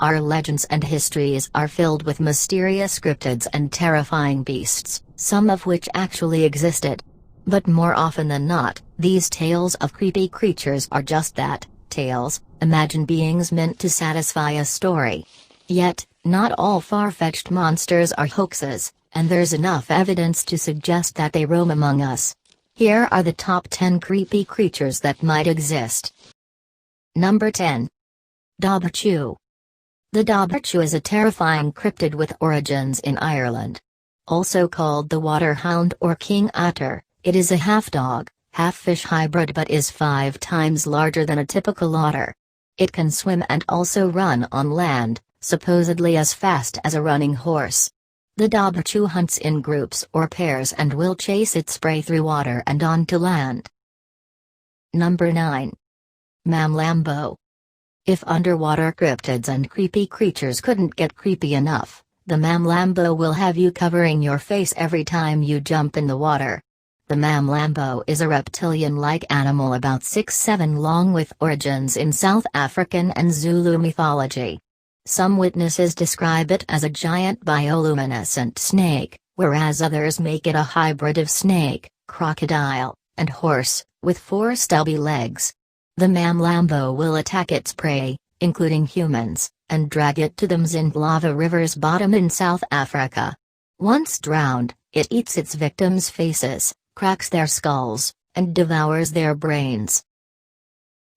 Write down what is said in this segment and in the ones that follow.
Our legends and histories are filled with mysterious cryptids and terrifying beasts, some of which actually existed. But more often than not, these tales of creepy creatures are just that, tales, imagined beings meant to satisfy a story. Yet, not all far-fetched monsters are hoaxes, and there's enough evidence to suggest that they roam among us. Here are the top 10 creepy creatures that might exist. Number 10. Daba. The Daba is a terrifying cryptid with origins in Ireland. Also called the water hound or king otter, it is a half-dog, half-fish hybrid but is 5 times larger than a typical otter. It can swim and also run on land, supposedly as fast as a running horse. The Daba hunts in groups or pairs and will chase its prey through water and onto land. Number 9. Mamlambo. If underwater cryptids and creepy creatures couldn't get creepy enough, the Mamlambo will have you covering your face every time you jump in the water. The Mamlambo is a reptilian-like animal about 6'7" long with origins in South African and Zulu mythology. Some witnesses describe it as a giant bioluminescent snake, whereas others make it a hybrid of snake, crocodile, and horse, with 4 stubby legs. The Mamlambo will attack its prey, including humans, and drag it to the Mzindlava River's bottom in South Africa. Once drowned, it eats its victims' faces, cracks their skulls, and devours their brains.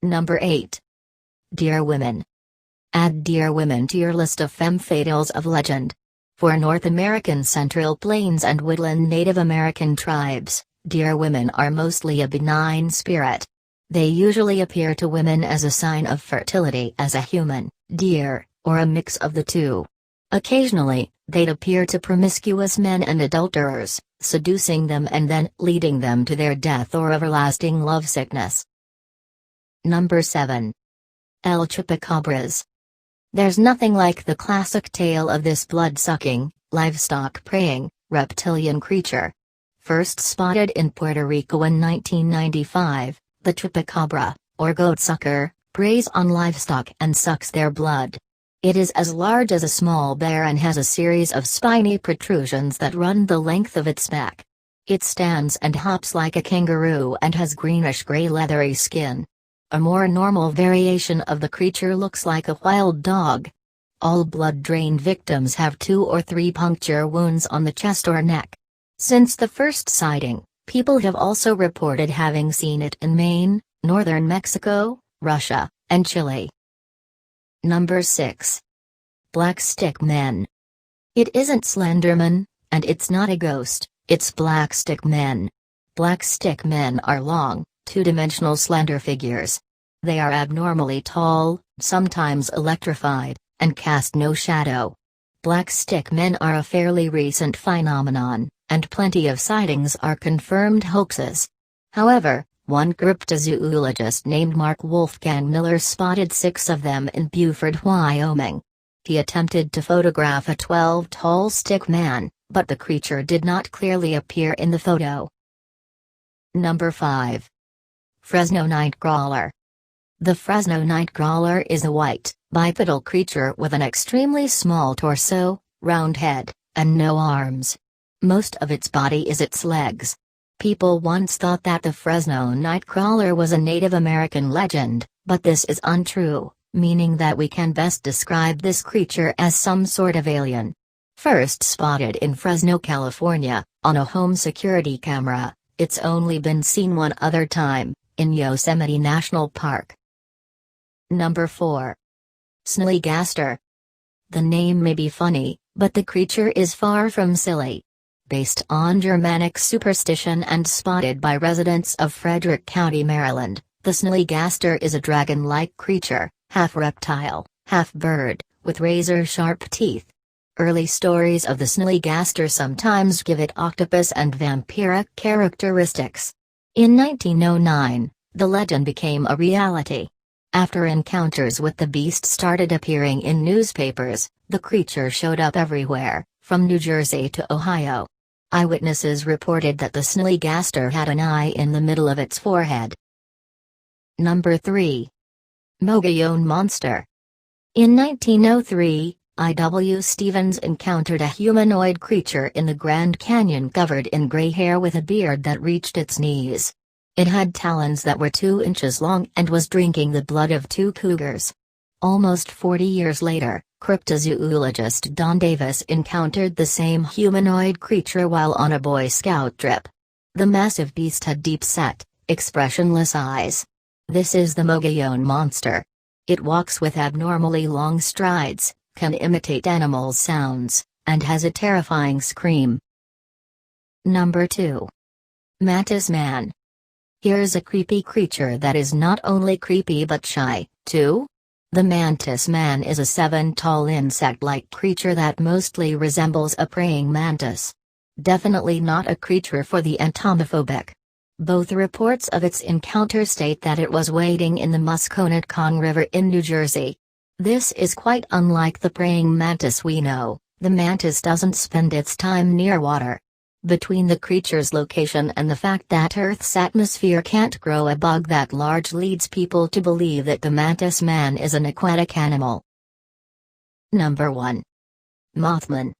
Number 8. Deer women. Add deer women to your list of femme fatales of legend. For North American Central Plains and woodland Native American tribes, deer women are mostly a benign spirit. They usually appear to women as a sign of fertility as a human, deer, or a mix of the two. Occasionally, they'd appear to promiscuous men and adulterers, seducing them and then leading them to their death or everlasting lovesickness. Number 7. El Chapacobras. There's nothing like the classic tale of this blood-sucking, livestock-preying, reptilian creature. First spotted in Puerto Rico in 1995, the Chapacobra, or goatsucker, preys on livestock and sucks their blood. It is as large as a small bear and has a series of spiny protrusions that run the length of its back. It stands and hops like a kangaroo and has greenish-gray leathery skin. A more normal variation of the creature looks like a wild dog. All blood-drained victims have 2 or 3 puncture wounds on the chest or neck. Since the first sighting, people have also reported having seen it in Maine, northern Mexico, Russia, and Chile. Number 6. Black Stick Men. It isn't Slenderman, and it's not a ghost, it's Black Stick Men. Black Stick Men are long, 2-dimensional slender figures. They are abnormally tall, sometimes electrified, and cast no shadow. Black Stick Men are a fairly recent phenomenon, and plenty of sightings are confirmed hoaxes. However, one cryptozoologist named Mark Wolfgang Miller spotted 6 of them in Beaufort, Wyoming. He attempted to photograph a 12-tall stick man, but the creature did not clearly appear in the photo. Number 5. Fresno Nightcrawler. The Fresno Nightcrawler is a white, bipedal creature with an extremely small torso, round head, and no arms. Most of its body is its legs. People once thought that the Fresno Nightcrawler was a Native American legend, but this is untrue, meaning that we can best describe this creature as some sort of alien. First spotted in Fresno, California, on a home security camera, it's only been seen one other time, in Yosemite National Park. Number 4. Snillygaster. The name may be funny, but the creature is far from silly. Based on Germanic superstition and spotted by residents of Frederick County, Maryland, the snillygaster is a dragon-like creature, half reptile, half bird, with razor-sharp teeth. Early stories of the snillygaster sometimes give it octopus and vampiric characteristics. In 1909, the legend became a reality. After encounters with the beast started appearing in newspapers, the creature showed up everywhere, from New Jersey to Ohio. Eyewitnesses reported that the snillygaster had an eye in the middle of its forehead. Number 3. Mogayon Monster. In 1903, I.W. Stevens encountered a humanoid creature in the Grand Canyon covered in gray hair with a beard that reached its knees. It had talons that were 2 inches long and was drinking the blood of 2 cougars. Almost 40 years later, cryptozoologist Don Davis encountered the same humanoid creature while on a Boy Scout trip. The massive beast had deep-set, expressionless eyes. This is the Mogayon Monster. It walks with abnormally long strides, can imitate animals' sounds, and has a terrifying scream. Number 2. Mantis Man. Here's a creepy creature that is not only creepy but shy, too. The Mantis Man is a 7-tall insect-like creature that mostly resembles a praying mantis. Definitely not a creature for the entomophobic. Both reports of its encounter state that it was wading in the Musconetcong River in New Jersey. This is quite unlike the praying mantis we know. The mantis doesn't spend its time near water. Between the creature's location and the fact that Earth's atmosphere can't grow a bug that large leads people to believe that the Mantis Man is an aquatic animal. Number 1. Mothman.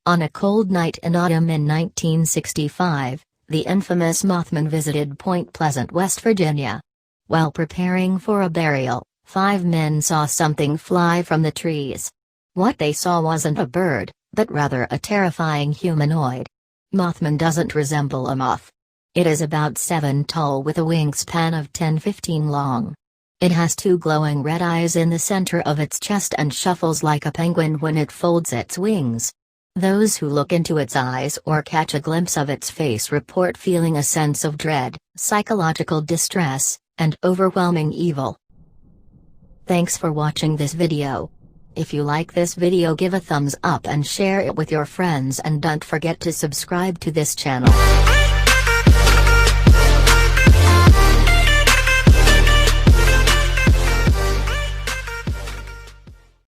On a cold night in autumn in 1965, the infamous Mothman visited Point Pleasant, West Virginia. While preparing for a burial, 5 men saw something fly from the trees. What they saw wasn't a bird, but rather a terrifying humanoid. Mothman doesn't resemble a moth. It is about 7 tall with a wingspan of 10-15 long. It has 2 glowing red eyes in the center of its chest and shuffles like a penguin when it folds its wings. Those who look into its eyes or catch a glimpse of its face report feeling a sense of dread, psychological distress, and overwhelming evil. Thanks for watching this video. If you like this video, give a thumbs up and share it with your friends, and don't forget to subscribe to this channel.